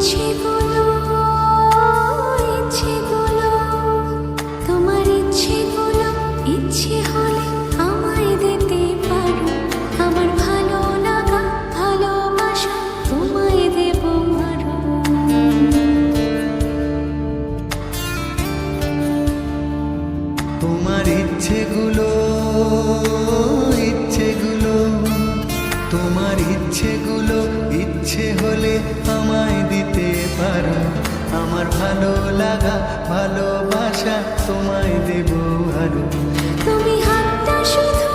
ইচ্ছেগুলো ইচ্ছেগুলো তোমার ইচ্ছেগুলো ইচ্ছে হলে আমায় দিতে পারো আমার ভালো লাগা ভালোবাসা তোমায় দেব আরো তোমার ইচ্ছেগুলো ইচ্ছেগুলো তোমার ইচ্ছেগুলো ইচ্ছে হলে আমায় দিতে পারো আমার ভালো লাগা ভালোবাসা তোমায় দেব আরো তুমি হাতটা শুধু